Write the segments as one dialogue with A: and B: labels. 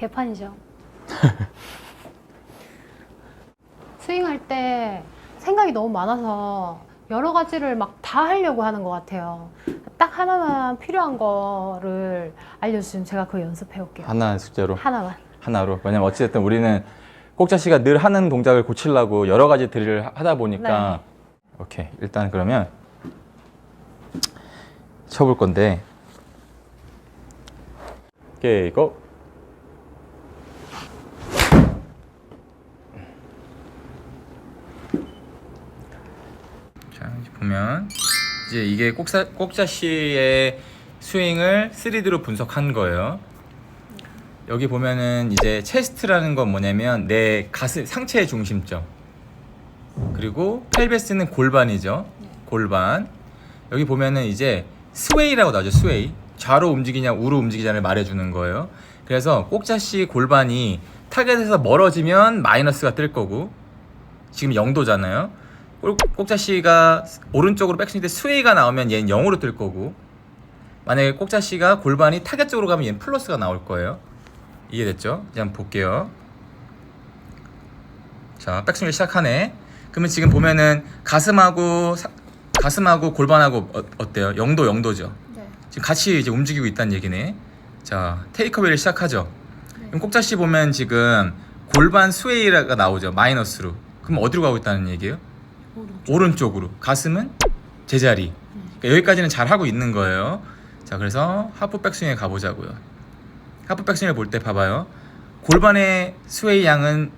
A: 개판이죠. 스윙할 때 생각이 너무 많아서 여러 가지를 막 다 하려고 하는 것 같아요. 딱 하나만 필요한 거를 알려주시면 제가 그거 연습해 올게요.
B: 하나 숙제로?
A: 하나만.
B: 하나로. 왜냐면 어찌됐든 우리는 꼭자 씨가 늘 하는 동작을 고치려고 여러 가지 드릴을 하다 보니까. 네. 오케이. 일단 그러면 쳐볼 건데. 오케이, 고! 자, 이제 보면 이제 이게 꼭자 씨의 스윙을 3D로 분석한 거예요. 여기 보면은 이제 체스트라는 건 뭐냐면 내 가슴, 상체의 중심점. 그리고 펠베스는 골반이죠. 골반. 여기 보면은 이제 스웨이라고 나오죠. 스웨이. 좌로 움직이냐 우로 움직이냐를 말해주는 거예요. 그래서 꼭자씨 골반이 타겟에서 멀어지면 마이너스가 뜰 거고, 지금 0도잖아요. 꼭자씨가 오른쪽으로 백스윙 때 스웨이가 나오면 얘는 0으로 뜰 거고, 만약에 꼭자씨가 골반이 타겟 쪽으로 가면 얘는 플러스가 나올 거예요. 이해됐죠? 이제 한번 볼게요. 자, 백스윙 시작하네. 그러면 지금 보면은 가슴하고 골반하고 어때요? 0도 0도죠.
A: 네.
B: 지금 같이 이제 움직이고 있다는 얘기네. 자, 테이크어웨이를 시작하죠.
A: 네.
B: 그럼 꼭자씨 보면 지금 골반 스웨이가 나오죠. 마이너스로. 그럼 어디로 가고 있다는 얘기예요? 오른쪽으로. 가슴은 제자리. 그러니까 여기까지는 잘 하고 있는 거예요. 자, 그래서 하프 백스윙에 가보자고요. 하프 백스윙을 볼 때 봐봐요. 골반의 스웨이 양은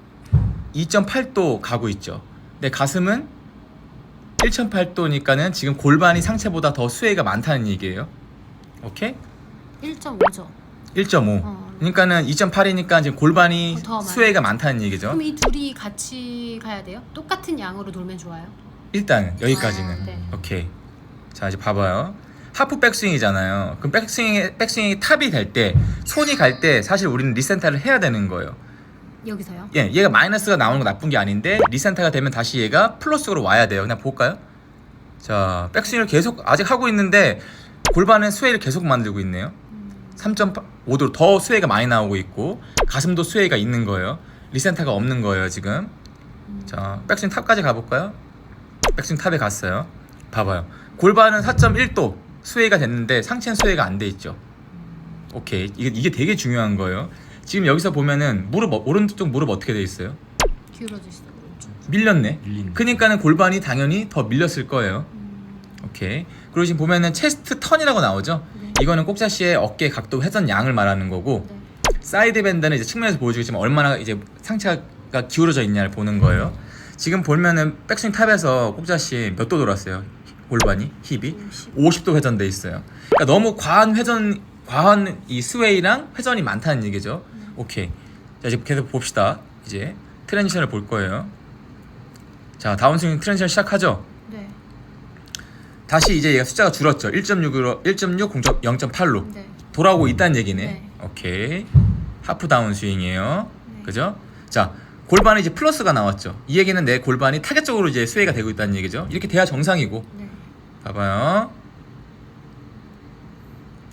B: 2.8도 가고 있죠. 근데 가슴은 1.8도니까는 지금 골반이 상체보다 더 스웨이가 많다는 얘기예요. 오케이?
A: 1.5죠.
B: 1.5. 그러니까는 2.8이니까 지금 골반이
A: 더
B: 스웨이가 많다는 얘기죠.
A: 그럼 이 둘이 같이 가야 돼요? 똑같은 양으로 돌면 좋아요?
B: 일단 여기까지는.
A: 아, 네.
B: 오케이. 자, 이제 봐봐요. 하프 백스윙이잖아요. 그럼 백스윙이 탑이 될 때, 손이 갈 때 사실 우리는 리센터를 해야 되는 거예요.
A: 여기서요?
B: 예, 얘가 마이너스가 나오는 거 나쁜 게 아닌데 리센터가 되면 다시 얘가 플러스로 와야 돼요. 그냥 볼까요? 자, 백스윙을 계속 아직 하고 있는데 골반은 스웨이를 계속 만들고 있네요. 3.5도 더 스웨이가 많이 나오고 있고, 가슴도 스웨이가 있는 거예요. 리센터가 없는 거예요 지금. 자, 백스윙 탑까지 가볼까요? 백스윙 탑에 갔어요. 봐봐요. 골반은 4.1도 스웨이가 됐는데 상체는 스웨이가 안 돼 있죠. 오케이. 이게 되게 중요한 거예요. 지금 여기서 보면은 오른쪽 무릎 어떻게 돼 있어요?
A: 기울어져 있어. 오른쪽.
B: 밀렸네. 그러니까는 골반이 당연히 더 밀렸을 거예요. 오케이. 그리고 지금 보면은 체스트 턴이라고 나오죠.
A: 네.
B: 이거는 꼭자씨의 어깨 각도 회전 양을 말하는 거고,
A: 네.
B: 사이드 밴드는 이제 측면에서 보여주겠지만 얼마나 이제 상체가 기울어져 있냐를 보는 거예요. 지금 보면은 백스윙 탑에서 꼭자씨 몇 도 돌았어요? 골반이 힙이 50도 회전돼 있어요. 그러니까 너무 과한 이 스웨이랑 회전이 많다는 얘기죠. 오케이. 자, 이제 계속 봅시다. 이제 트랜지션을 볼 거예요. 자, 다운스윙 트랜지션 시작하죠.
A: 네.
B: 다시 이제 얘가 숫자가 줄었죠. 1.6으로 1.6, 0.8로
A: 네.
B: 돌아오고 있다는 얘기네.
A: 네.
B: 오케이. 하프 다운 스윙이에요.
A: 네.
B: 그죠? 자, 골반에 이제 플러스가 나왔죠. 이 얘기는 내 골반이 타겟 쪽으로 이제 스웨이가 되고 있다는 얘기죠. 이렇게 돼야 정상이고.
A: 네.
B: 봐봐요.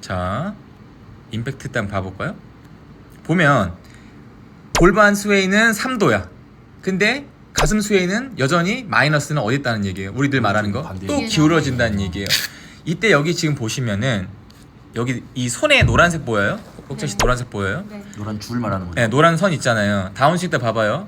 B: 자, 임팩트 일단 봐볼까요? 보면 골반 스웨이는 3도야. 근데 가슴 스웨이는 여전히 마이너스는 어디 있다는 얘기예요. 우리들 말하는 거 또 기울어진다는 얘기예요. 이때 여기 지금 보시면은 여기 이 손에 노란색 보여요? 꼭자씨
A: 네.
B: 노란색 보여요?
A: 네.
C: 노란 줄 말하는 거죠?
B: 네, 노란 선 있잖아요. 다운스윙 때 봐봐요.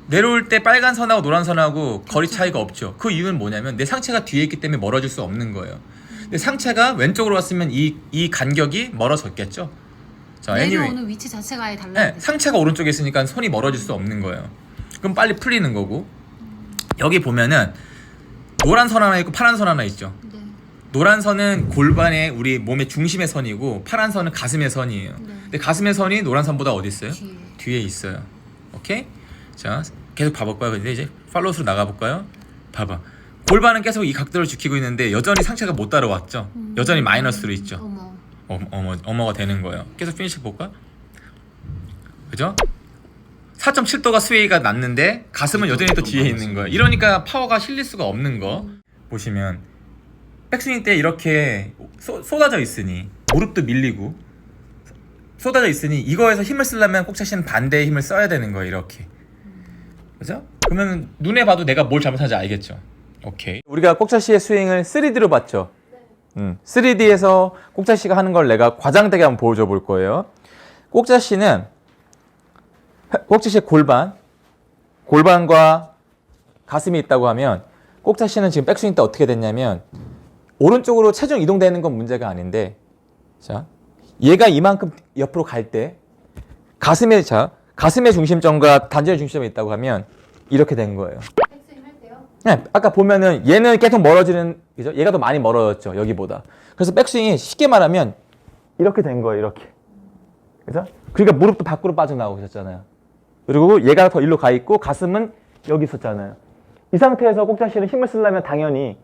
B: 내려올 때 빨간 선하고 노란 선하고 거리 차이가 없죠. 그 이유는 뭐냐면 내 상체가 뒤에 있기 때문에 멀어질 수 없는 거예요. 근데 상체가 왼쪽으로 왔으면 이 간격이 멀어졌겠죠. 자, anyway.
A: 내려오는 위치 자체가 아예 달라요.
B: 네, 상체가 오른쪽에 있으니까 손이 멀어질 수 없는 거예요. 그럼 빨리 풀리는 거고. 여기 보면은 노란 선 하나 있고 파란 선 하나 있죠.
A: 네.
B: 노란 선은 골반의 우리 몸의 중심의 선이고, 파란 선은 가슴의 선이에요.
A: 네.
B: 근데 가슴의 선이 노란 선보다 어디 있어요?
A: 뒤에.
B: 뒤에 있어요. 오케이? 자, 계속 봐볼까요? 근데 이제 팔로우스로 나가볼까요? 봐봐. 골반은 계속 이 각도를 지키고 있는데 여전히 상체가 못 따라왔죠? 여전히 마이너스로 있죠?
A: 어머.
B: 어머가 되는 거예요. 계속 피니시 볼까? 그죠? 4.7도가 스웨이가 났는데 가슴은 여전히 또 뒤에 있는 거예요. 이러니까 파워가 실릴 수가 없는 거. 보시면 백스윙 때 이렇게 쏟아져 있으니 무릎도 밀리고 쏟아져 있으니 이거에서 힘을 쓰려면 꼭자씨는 반대의 힘을 써야 되는 거예요. 이렇게. 그죠? 그러면 눈에 봐도 내가 뭘 잘못하는지 알겠죠. 오케이. 우리가 꼭자씨의 스윙을 3D로 봤죠. 3D에서 꼭자씨가 하는 걸 내가 과장되게 한번 보여줘 볼 거예요. 꼭자씨의 골반과 가슴이 있다고 하면 꼭자씨는 지금 백스윙 때 어떻게 됐냐면 오른쪽으로 체중 이동되는 건 문제가 아닌데 자 얘가 이만큼 옆으로 갈 때 가슴의 중심점과 단전의 중심점이 있다고 하면 이렇게 된 거예요.
A: 백스윙 할 때요?
B: 네, 아까 보면은 얘는 계속 멀어지는, 그죠? 얘가 더 많이 멀어졌죠, 여기보다. 그래서 백스윙이 쉽게 말하면 이렇게 된 거예요, 이렇게. 그죠? 그러니까 무릎도 밖으로 빠져나오고 있었잖아요. 그리고 얘가 더 일로 가 있고 가슴은 여기 있었잖아요. 이 상태에서 꼭자씨는 힘을 쓰려면 당연히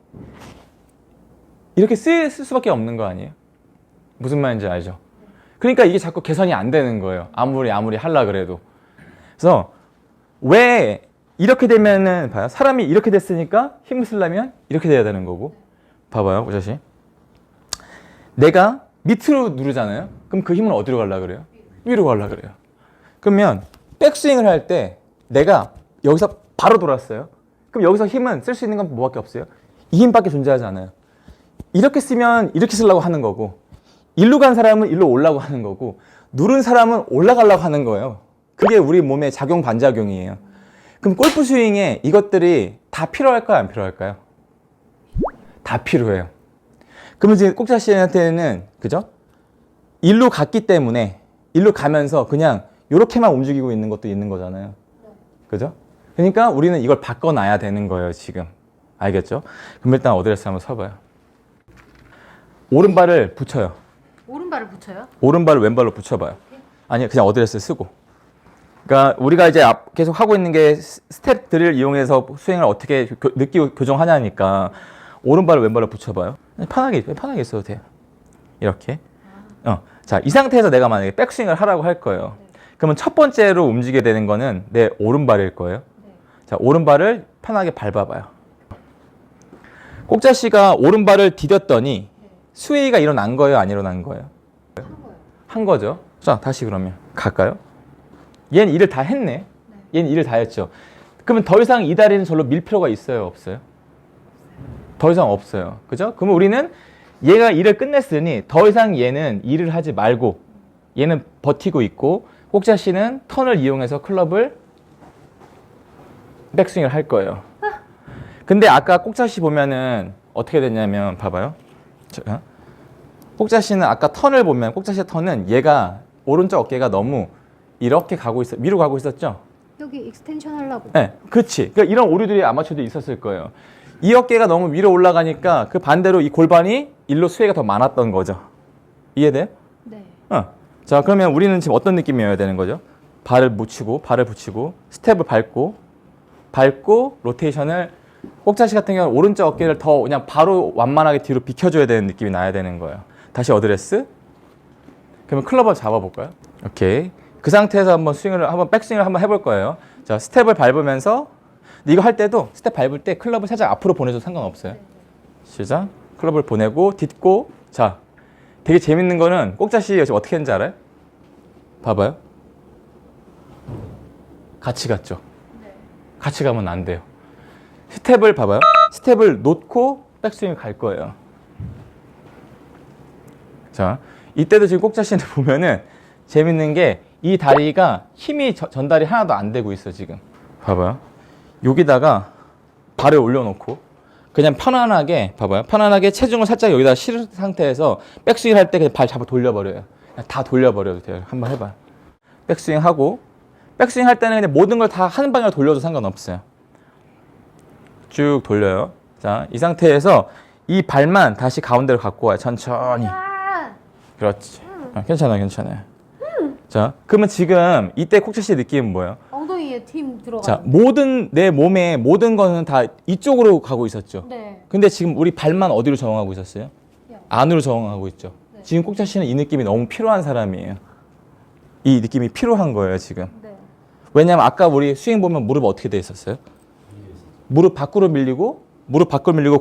B: 이렇게 쓸 수밖에 없는 거 아니에요? 무슨 말인지 알죠? 그러니까 이게 자꾸 계산이 안 되는 거예요. 아무리 하려 그래도. 그래서 왜 이렇게 되면은 봐요. 사람이 이렇게 됐으니까 힘을 쓰려면 이렇게 돼야 되는 거고. 봐봐요, 꼭자씨. 내가 밑으로 누르잖아요. 그럼 그 힘은 어디로 가려 그래요? 위로 가려 그래요. 그러면 백스윙을 할 때 내가 여기서 바로 돌았어요. 그럼 여기서 힘은 쓸 수 있는 건 뭐밖에 없어요? 이 힘밖에 존재하지 않아요. 이렇게 쓰면 이렇게 쓰려고 하는 거고 일로 간 사람은 일로 오려고 하는 거고 누른 사람은 올라가려고 하는 거예요. 그게 우리 몸의 작용 반작용이에요. 그럼 골프 스윙에 이것들이 다 필요할까요? 안 필요할까요? 다 필요해요. 그러면 지금 꼭자씨한테는 그죠? 일로 갔기 때문에 일로 가면서 그냥 이렇게만 움직이고 있는 것도 있는 거잖아요. 그죠? 그러니까 우리는 이걸 바꿔놔야 되는 거예요, 지금. 알겠죠? 그럼 일단 어드레스 한번 서봐요. 오른발을 붙여요.
A: 오른발을 붙여요?
B: 오른발을 왼발로 붙여봐요. 아니, 그냥 어드레스 쓰고. 그러니까 우리가 이제 계속 하고 있는 게 스텝들을 이용해서 스윙을 어떻게 느끼고 교정하냐니까 오른발을 왼발로 붙여봐요. 편하게 있어도 돼요. 이렇게. 자, 이 상태에서 내가 만약에 백스윙을 하라고 할 거예요. 그러면 첫 번째로 움직이게 되는 거는 내 오른발일 거예요. 자, 오른발을 편하게 밟아봐요. 꼭자씨가 오른발을 디뎠더니 스웨이가 일어난 거예요? 안 일어난 거예요? 한 거죠. 자, 다시 그러면 갈까요? 얘는 일을 다 했네. 얘는 일을 다 했죠. 그러면 더 이상 이 다리는 절로 밀 필요가 있어요? 없어요? 더 이상 없어요. 그죠? 그러면 우리는 얘가 일을 끝냈으니 더 이상 얘는 일을 하지 말고 얘는 버티고 있고 꼭자씨는 턴을 이용해서 클럽을 백스윙을 할 거예요. 근데 아까 꼭자씨 보면은 어떻게 됐냐면 봐봐요. 자, 꼭자씨는 아까 턴을 보면 꼭자씨의 턴은 얘가 오른쪽 어깨가 너무 이렇게 가고 있어 위로 가고 있었죠?
A: 여기 익스텐션 하려고.
B: 네, 그렇지. 그러니까 이런 오류들이 아마추어도 있었을 거예요. 이 어깨가 너무 위로 올라가니까 그 반대로 이 골반이 일로 수혜가 더 많았던 거죠. 이해돼요?
A: 네.
B: 자, 그러면 우리는 지금 어떤 느낌이어야 되는 거죠? 발을 붙이고 스텝을 밟고 로테이션을 꼭자씨 같은 경우는 오른쪽 어깨를 더 그냥 바로 완만하게 뒤로 비켜줘야 되는 느낌이 나야 되는 거예요. 다시 어드레스. 그러면 클럽을 잡아볼까요? 오케이. 그 상태에서 한번 백스윙을 한번 해볼 거예요. 자, 스텝을 밟으면서 근데 이거 할 때도 스텝 밟을 때 클럽을 살짝 앞으로 보내줘도 상관없어요. 시작. 클럽을 보내고 딛고 자, 되게 재밌는 거는 꼭자씨 지금 어떻게 했는지 알아요? 봐봐요. 같이 갔죠? 같이 가면 안 돼요. 스텝을 봐봐요. 스텝을 놓고 백스윙을 갈 거예요. 자, 이때도 지금 꼭자씨한테 보면은 재밌는 게 이 다리가 힘이 전달이 하나도 안 되고 있어 지금. 봐봐요. 여기다가 발을 올려놓고 그냥 편안하게 봐봐요. 편안하게 체중을 살짝 여기다 실은 상태에서 백스윙 할 때 그냥 발 잡아 돌려버려요. 그냥 다 돌려버려도 돼요. 한번 해봐요. 백스윙 하고 백스윙 할 때는 그냥 모든 걸 다 하는 방향으로 돌려도 상관없어요. 쭉 돌려요. 자, 이 상태에서 이 발만 다시 가운데로 갖고 와요. 천천히. 그렇지. 괜찮아요. 자, 그러면 지금 이때 꼭자씨의 느낌은 뭐예요?
A: 엉덩이에 팀 들어가.
B: 자, 내 몸의 모든 거는 다 이쪽으로 가고 있었죠.
A: 네.
B: 근데 지금 우리 발만 어디로 적응하고 있었어요?
A: 야.
B: 안으로 적응하고 있죠.
A: 네.
B: 지금 꼭자씨는 이 느낌이 너무 필요한 사람이에요. 이 느낌이 필요한 거예요, 지금.
A: 네.
B: 왜냐면 아까 우리 스윙 보면 무릎 어떻게 돼 있었어요? 무릎 밖으로 밀리고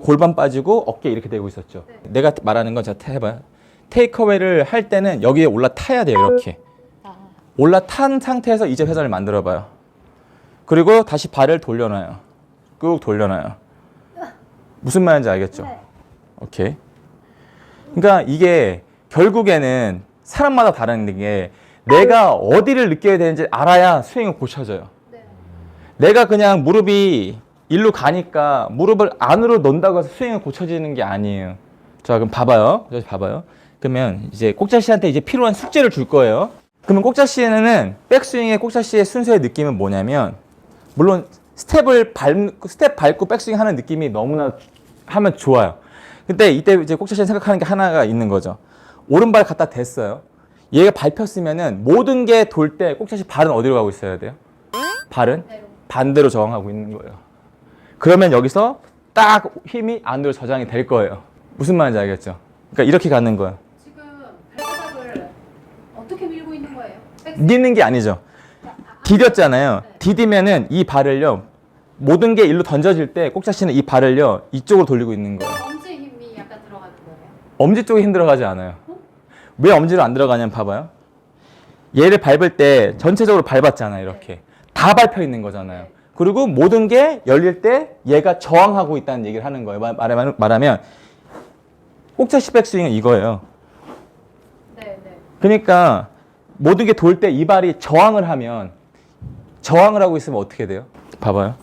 B: 골반 빠지고 어깨 이렇게 되고 있었죠.
A: 네.
B: 내가 말하는 건 자, 해봐요. 테이크어웨이를 할 때는 여기에 올라타야 돼요, 이렇게. 올라탄 상태에서 이제 회전을 만들어 봐요. 그리고 다시 발을 돌려놔요. 꾹 돌려놔요. 무슨 말인지 알겠죠?
A: 네.
B: 오케이. 그러니까 이게 결국에는 사람마다 다른 게 내가 어디를 느껴야 되는지 알아야 스윙이 고쳐져요.
A: 네.
B: 내가 그냥 무릎이 일로 가니까 무릎을 안으로 넣는다고 해서 스윙이 고쳐지는 게 아니에요. 자, 그럼 봐봐요. 봐봐요. 그러면 이제 꼭자씨한테 이제 필요한 숙제를 줄 거예요. 그러면 꼭자씨에는 백스윙의 꼭자씨의 순서의 느낌은 뭐냐면, 물론 스텝 밟고 백스윙 하는 느낌이 너무나 하면 좋아요. 근데 이때 이제 꼭자씨가 생각하는 게 하나가 있는 거죠. 오른발 갖다 댔어요. 얘가 밟혔으면은 모든 게 돌 때 꼭자씨 발은 어디로 가고 있어야 돼요? 발은 반대로 저항하고 있는 거예요. 그러면 여기서 딱 힘이 안으로 저장이 될 거예요. 무슨 말인지 알겠죠? 그러니까 이렇게 가는 거예요.
A: 지금 발바닥을 어떻게 밀고 있는 거예요?
B: 미는 게 아니죠. 디뎠잖아요. 디디면은 이 발을요, 모든 게 일로 던져질 때 꼭자씨는 이 발을요 이쪽으로 돌리고 있는 거예요.
A: 엄지 힘이 약간 들어가는 거예요?
B: 엄지 쪽에 힘 들어가지 않아요. 왜 엄지로 안 들어가냐면 봐봐요. 얘를 밟을 때 전체적으로 밟았잖아요. 이렇게 다 밟혀 있는 거잖아요. 그리고 모든 게 열릴 때 얘가 저항하고 있다는 얘기를 하는 거예요. 말하면 꼭자씨 백스윙은 이거예요.
A: 네.
B: 그러니까 모든 게 돌 때 이 발이 저항을 하면, 저항을 하고 있으면 어떻게 돼요? 봐봐요.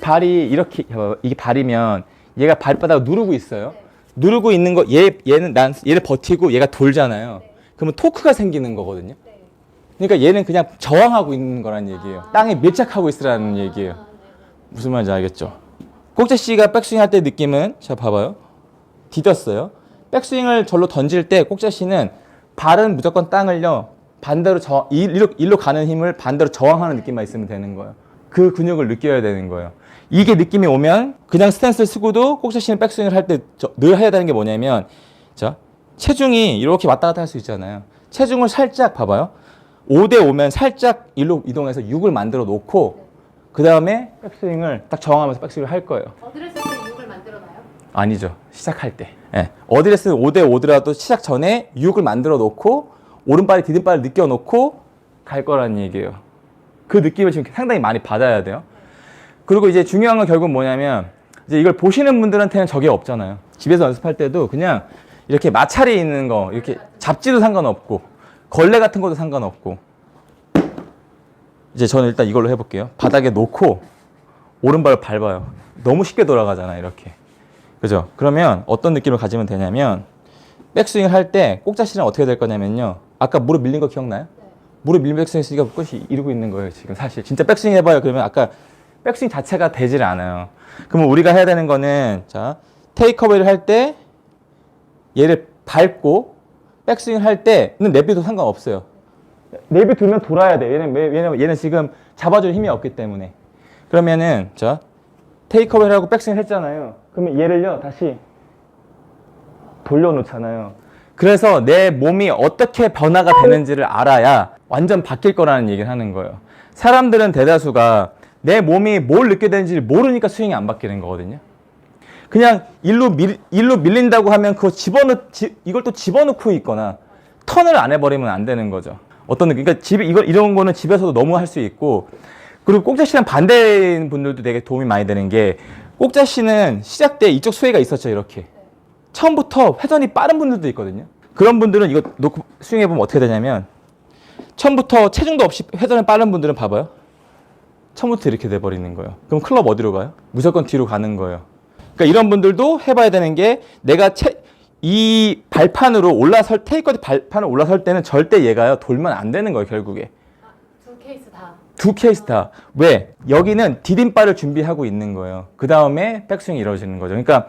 B: 발이 이렇게, 이게 발이면 얘가 발바닥을 누르고 있어요. 누르고 있는 거, 얘는 얘를 버티고 얘가 돌잖아요. 그러면 토크가 생기는 거거든요. 그러니까 얘는 그냥 저항하고 있는 거란 얘기예요. 땅에 밀착하고 있으라는 얘기예요. 무슨 말인지 알겠죠? 꼭자씨가 백스윙 할 때 느낌은, 자 봐봐요. 디뎠어요. 백스윙을 절로 던질 때 꼭자씨는 발은 무조건 땅을요, 반대로 일로 가는 힘을 반대로 저항하는 느낌만 있으면 되는 거예요. 그 근육을 느껴야 되는 거예요. 이게 느낌이 오면 그냥 스탠스를 쓰고도 꼭자씨는 백스윙을 할 때 늘 해야 되는 게 뭐냐면, 자, 체중이 이렇게 왔다 갔다 할 수 있잖아요. 체중을 살짝 봐봐요. 5대 5면 살짝 일로 이동해서 6을 만들어 놓고 그 다음에 백스윙을 딱 저항하면서 백스윙을 할 거예요.
A: 어드레스 때 6을 만들어놔요?
B: 아니죠. 시작할 때. 네. 어드레스는 5대 5더라도 시작 전에 6을 만들어 놓고 오른발에 디딤발을 느껴 놓고 갈 거라는 얘기예요. 그 느낌을 지금 상당히 많이 받아야 돼요. 그리고 이제 중요한 건 결국 뭐냐면, 이제 이걸 보시는 분들한테는 저게 없잖아요. 집에서 연습할 때도 그냥 이렇게 마찰이 있는 거, 이렇게 잡지도 상관없고 걸레 같은 것도 상관없고, 이제 저는 일단 이걸로 해볼게요. 바닥에 놓고 오른발을 밟아요. 너무 쉽게 돌아가잖아요, 이렇게. 그죠? 그러면 어떤 느낌을 가지면 되냐면, 백스윙을 할 때 꼭자씨는 어떻게 될 거냐면요, 아까 무릎 밀린 거 기억나요? 무릎 밀린 백스윙 했으니까 끝이 이러고 있는 거예요, 지금. 사실 진짜 백스윙 해봐요. 그러면 아까 백스윙 자체가 되질 않아요. 그러면 우리가 해야 되는 거는, 자, 테이크어웨이를 할 때 얘를 밟고 백스윙을 할 때는 내비도 상관없어요. 내비 두면 돌아야 돼. 왜냐면 얘는 지금 잡아줄 힘이 없기 때문에. 그러면은, 자, 테이크어웨이를 하고 백스윙을 했잖아요. 그러면 얘를요, 다시 돌려놓잖아요. 그래서 내 몸이 어떻게 변화가 되는지를 알아야 완전 바뀔 거라는 얘기를 하는 거예요. 사람들은 대다수가 내 몸이 뭘 느껴야 되는지 모르니까 스윙이 안 바뀌는 거거든요. 그냥 일로 밀린다고 하면 그거 이걸 또 집어넣고 있거나 턴을 안 해버리면 안 되는 거죠. 어떤 느낌? 그러니까 이런 거는 집에서도 너무 할 수 있고, 그리고 꼭자씨랑 반대인 분들도 되게 도움이 많이 되는 게, 꼭자씨는 시작 때 이쪽 수혜가 있었죠, 이렇게. 처음부터 회전이 빠른 분들도 있거든요. 그런 분들은 이거 놓고 스윙해보면 어떻게 되냐면, 처음부터 체중도 없이 회전이 빠른 분들은 봐봐요. 처음부터 이렇게 돼버리는 거예요. 그럼 클럽 어디로 가요? 무조건 뒤로 가는 거예요. 그러니까 이런 분들도 해봐야 되는 게, 내가 이 발판으로 테이크어웨이 발판을 올라설 때는 절대 얘가요, 돌면 안 되는 거예요, 결국에.
A: 두 케이스 다.
B: 두 케이스 다. 왜? 여기는 디딤발을 준비하고 있는 거예요. 그 다음에 백스윙이 이루어지는 거죠. 그러니까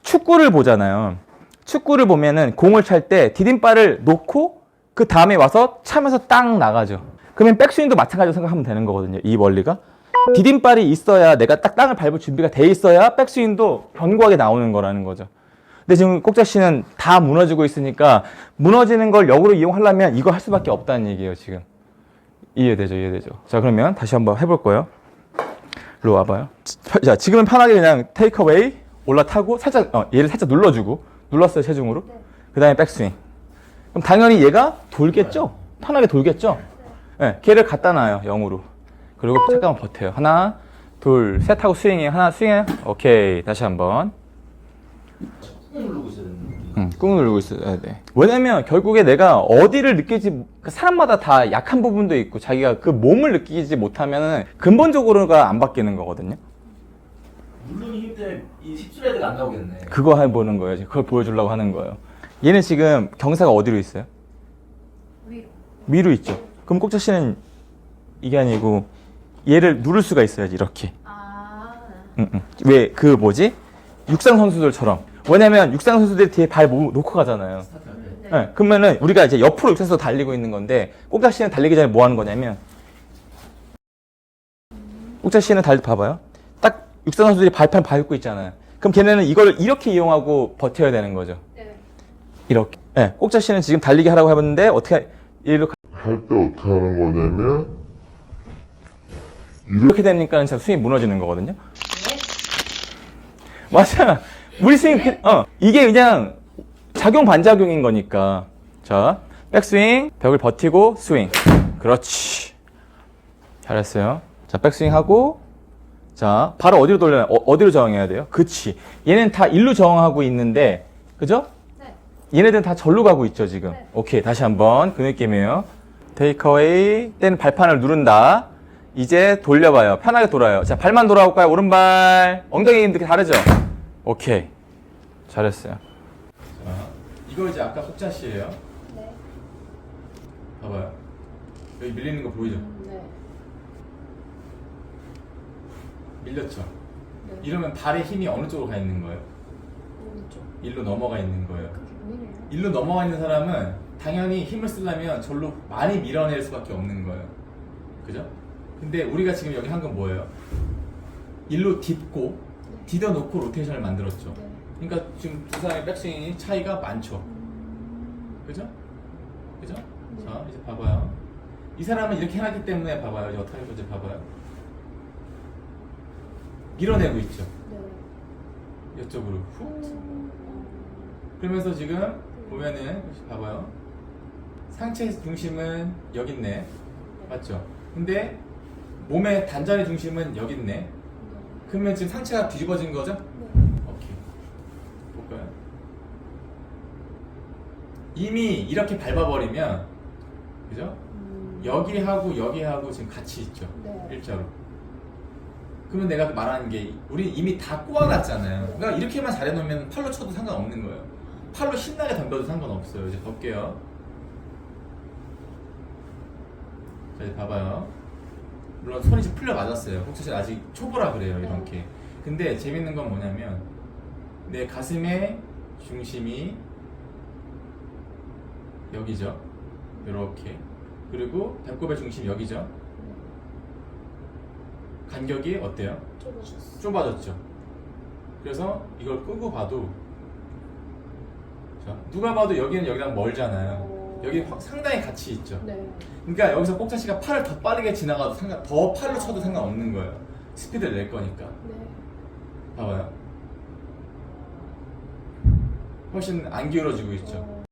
B: 축구를 보잖아요. 축구를 보면은 공을 찰 때 디딤발을 놓고 그 다음에 와서 차면서 딱 나가죠. 그러면 백스윙도 마찬가지로 생각하면 되는 거거든요. 이 원리가. 디딤발이 있어야, 내가 딱 땅을 밟을 준비가 돼 있어야 백스윙도 견고하게 나오는 거라는 거죠. 근데 지금 꼭자씨는 다 무너지고 있으니까 무너지는 걸 역으로 이용하려면 이거 할 수밖에 없다는 얘기예요, 지금. 이해되죠? 자, 그러면 다시 한번 해볼 거예요. 일로 와봐요. 자, 지금은 편하게 그냥 테이크어웨이 올라타고 얘를 살짝 눌렀어요, 체중으로. 그 다음에 백스윙. 그럼 당연히 얘가 돌겠죠? 편하게 돌겠죠? 네, 걔를 갖다 놔요 0으로. 그리고 잠깐만 버텨요. 하나 둘 셋 하고 스윙해요. 하나 스윙해요. 오케이. 다시 한번.
C: 꾹 누르고 있어야 되는
B: 꾹 누르고 있어야 돼. 왜냐면 결국에 내가 어디를 느끼지, 사람마다 다 약한 부분도 있고 자기가 그 몸을 느끼지 못하면 근본적으로가 안 바뀌는 거거든요.
C: 누르는 힘 때문에 이 힙스레드가 안 나오겠네.
B: 그거 해보는 거예요. 그걸 보여주려고 하는 거예요. 얘는 지금 경사가 어디로 있어요?
A: 위로.
B: 위로 있죠. 그럼 꼭자씨는 이게 아니고 얘를 누를 수가 있어야지 이렇게. 왜 그 뭐지? 육상 선수들처럼. 왜냐면 육상 선수들이 뒤에 발 놓고 가잖아요.
A: 네.
B: 네, 그러면은 우리가 이제 옆으로 육상 선수 달리고 있는 건데 꼭자씨는 달리기 전에 뭐 하는 거냐면 꼭자씨는 봐봐요. 딱 육상 선수들이 발판 밟고 있잖아요. 그럼 걔네는 이걸 이렇게 이용하고 버텨야 되는 거죠.
A: 네.
B: 이렇게. 네, 꼭자씨는 지금 달리기 하라고 해봤는데 어떻게 이렇게
D: 할 때 어떻게 하는 거냐면
B: 이렇게 되니까 진짜 스윙이 무너지는 거거든요. 맞아. 우리 스윙, 이게 그냥 작용 반작용인 거니까. 자, 백스윙, 벽을 버티고 스윙. 그렇지. 잘했어요. 자, 백스윙 하고, 자, 바로 어디로 돌려요? 어디로 저항해야 돼요? 그치. 얘는 다 일로 저항하고 있는데, 그죠?
A: 네.
B: 얘네들은 다 절로 가고 있죠, 지금.
A: 네.
B: 오케이, 다시 한번 그 느낌이에요. 테이크어웨이, 때는 발판을 누른다. 이제 돌려봐요. 편하게 돌아요. 자, 발만 돌아올까요? 오른발. 엉덩이 이렇게 다르죠? 오케이. 잘했어요. 자, 이거 이제 아까 속자씨예요.
A: 네.
B: 봐봐요. 여기 밀리는 거 보이죠?
A: 네.
B: 밀렸죠?
A: 네.
B: 이러면 발의 힘이 어느 쪽으로 가 있는 거예요?
A: 오른쪽.
B: 일로 넘어가 있는 거예요.
A: 그게 보이네요.
B: 일로 넘어가 있는 사람은 당연히 힘을 쓰려면 절로 많이 밀어낼 수밖에 없는 거예요. 그죠? 근데 우리가 지금 여기 한 건 뭐예요? 일로 딛고 딛어놓고 로테이션을 만들었죠.
A: 네.
B: 그러니까 지금 두 사람의 백스윙 차이가 많죠. 그죠? 그죠?
A: 네.
B: 자, 이제 봐봐요. 이 사람은 이렇게 해놨기 때문에 봐봐요. 이제 어떻게 할 건지 봐봐요. 밀어내고 있죠.
A: 네.
B: 이쪽으로 훅. 그러면서 지금 보면은 봐봐요. 상체 중심은 여기 있네. 맞죠? 근데 몸의 단전의 중심은 여기 있네. 그러면 지금 상체가 뒤집어진 거죠? 오케이. 볼까요? 이미 이렇게 밟아버리면, 그죠? 여기하고 여기하고 지금 같이 있죠.
A: 네.
B: 일자로. 그러면 내가 말하는 게, 우리 이미 다 꼬아놨잖아요. 그러니까 이렇게만 잘해놓으면 팔로 쳐도 상관없는 거예요. 팔로 신나게 덤벼도 상관없어요. 이제 볼게요. 자, 이제 봐봐요. 물론 손이 좀 풀려 맞았어요. 혹시 아직 초보라 그래요, 이렇게. 근데 재밌는 건 뭐냐면 내 가슴의 중심이 여기죠. 이렇게. 그리고 배꼽의 중심이 여기죠. 간격이 어때요?
A: 좁아졌어.
B: 좁아졌죠. 그래서 이걸 끄고 봐도, 자, 누가 봐도 여기는 여기랑 멀잖아요. 여기 상당히 같이 있죠.
A: 네.
B: 그러니까 여기서 꼭자씨가 팔을 더 빠르게 지나가도 더 팔로 쳐도 상관없는 거예요. 스피드를 낼 거니까.
A: 네.
B: 봐봐요. 훨씬 안 기울어지고 있죠.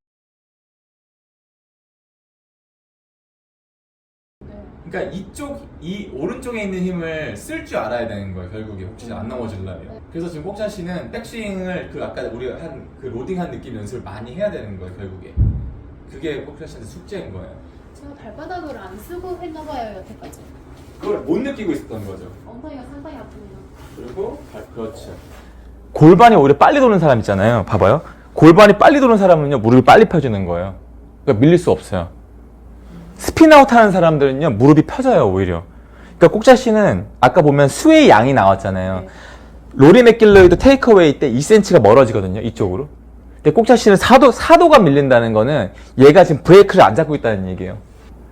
A: 네.
B: 그러니까 이 오른쪽에 있는 힘을 쓸 줄 알아야 되는 거예요. 결국에 혹시 안 넘어지려면. 그래서 지금 꼭자씨는 백스윙을 그 아까 우리가 한 그 로딩한 느낌 연습을 많이 해야 되는 거예요. 결국에. 그게 꼭자씨한테 숙제인 거예요.
A: 제가 발바닥을 안 쓰고 했나 봐요, 여태까지.
B: 그걸 못 느끼고 있었던 거죠.
A: 엉덩이가 상당히 아프네요.
B: 그리고 그렇죠. 골반이 오히려 빨리 도는 사람 있잖아요. 봐봐요. 골반이 빨리 도는 사람은요, 무릎이 빨리 펴지는 거예요. 그러니까 밀릴 수 없어요. 스핀아웃 하는 사람들은요, 무릎이 펴져요, 오히려. 그러니까 꼭자씨는 아까 보면 스웨이 양이 나왔잖아요.
A: 네.
B: 로리 맥길로이도 테이크어웨이 때 2cm가 멀어지거든요, 이쪽으로. 근데 꼭자씨는 4도가 밀린다는 거는 얘가 지금 브레이크를 안 잡고 있다는 얘기예요.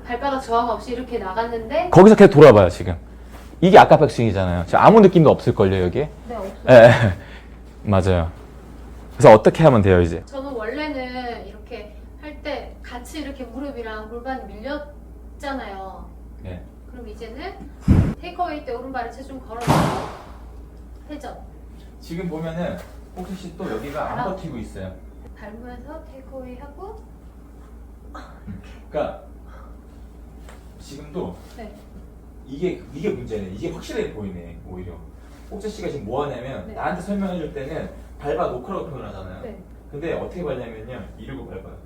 A: 발바닥 저항 없이 이렇게 나갔는데
B: 거기서 계속 돌아봐요, 지금. 이게 아까 백스윙이잖아요. 지금 아무 느낌도 없을걸요, 여기에?
A: 네, 없어요.
B: 예, 맞아요. 그래서 어떻게 하면 돼요, 이제?
A: 저는 원래는 이렇게 할 때 같이 이렇게 무릎이랑 골반이 밀렸잖아요.
B: 네.
A: 그럼 이제는 테이크어웨이 때 오른발에 체중 걸어서 회전.
B: 지금 보면은 꼭자씨 또 여기가 안 버티고 있어요.
A: 밟으면서 테이크어웨이 하고
B: 그러니까 지금도
A: 네.
B: 이게 문제네. 이게 확실하게 보이네. 오히려 꼭자씨가 지금 뭐 하냐면
A: 네.
B: 나한테 설명해 줄 때는 밟아 놓고라고 표현하잖아요.
A: 네.
B: 근데 어떻게 밟냐면요. 이러고 밟아요.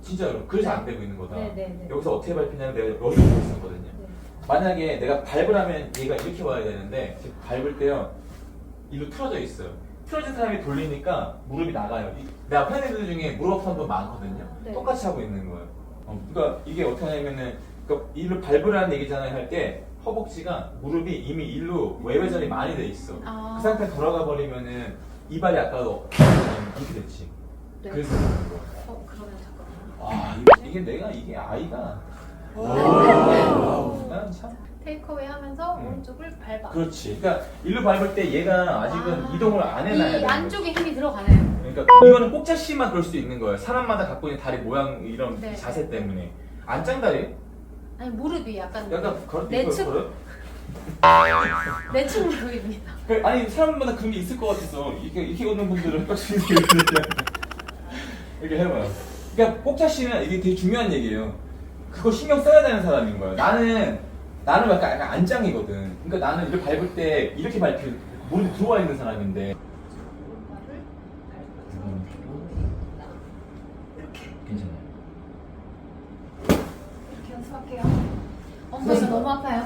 B: 진짜로 그래서 안 되고 있는 거다.
A: 네, 네, 네.
B: 여기서 어떻게 밟히냐면 내가 여기 보고 있었거든요.
A: 네.
B: 만약에 내가 밟으라면 얘가 이렇게 와야 되는데 지금 밟을 때요. 일로 틀어져 있어요. 틀어진 사람이 돌리니까 무릎이 나가요. 내 앞에 있는 애들 중에 무릎 아픈 사람도 많거든요.
A: 네.
B: 똑같이 하고 있는 거예요. 그러니까 이게 어떻게 하냐면은 그러니까 일로 밟으라는 얘기잖아요. 할 때 허벅지가 무릎이 이미 일로 외회전이 많이 돼 있어.
A: 아.
B: 그 상태 돌아가 버리면은 이발이 아까도 이렇게 됐지.
A: 네.
B: 그래서 그런 거야.
A: 그러면 잠깐만요.
B: 아 이게 아이가. 난 참.
A: 테이크어웨이 하면서
B: 음.
A: 오른쪽을 밟아.
B: 그렇지. 그러니까 일로 밟을 때 얘가 아직은 이동을 안 해놔야
A: 이
B: 돼.
A: 안쪽에 힘이 들어가나요?
B: 그러니까 이거는 꼭자씨만 그럴 수도 있는 거예요. 사람마다 갖고 있는 다리 모양 이런
A: 네.
B: 자세 때문에. 안짱다리?
A: 아니 무릎이 약간
B: 약간 걸어
A: 내측
B: 걸어.
A: 내측 무릎입니다.
B: 아니 사람마다 그런 게 있을 것 같아서 이렇게 걷는 분들은 빡치는 게 이렇게 해봐요. 그러니까 꼭자씨는 이게 되게 중요한 얘기예요. 그거 신경 써야 되는 사람인 거예요. 나는 약간 안짱이거든. 그러니까 나는 이렇게 밟을 때 이렇게 밟히면 무릎이 들어와 있는 사람인데. 괜찮아요.
A: 이렇게 연습할게요. 엉덩이가 너무 아파요.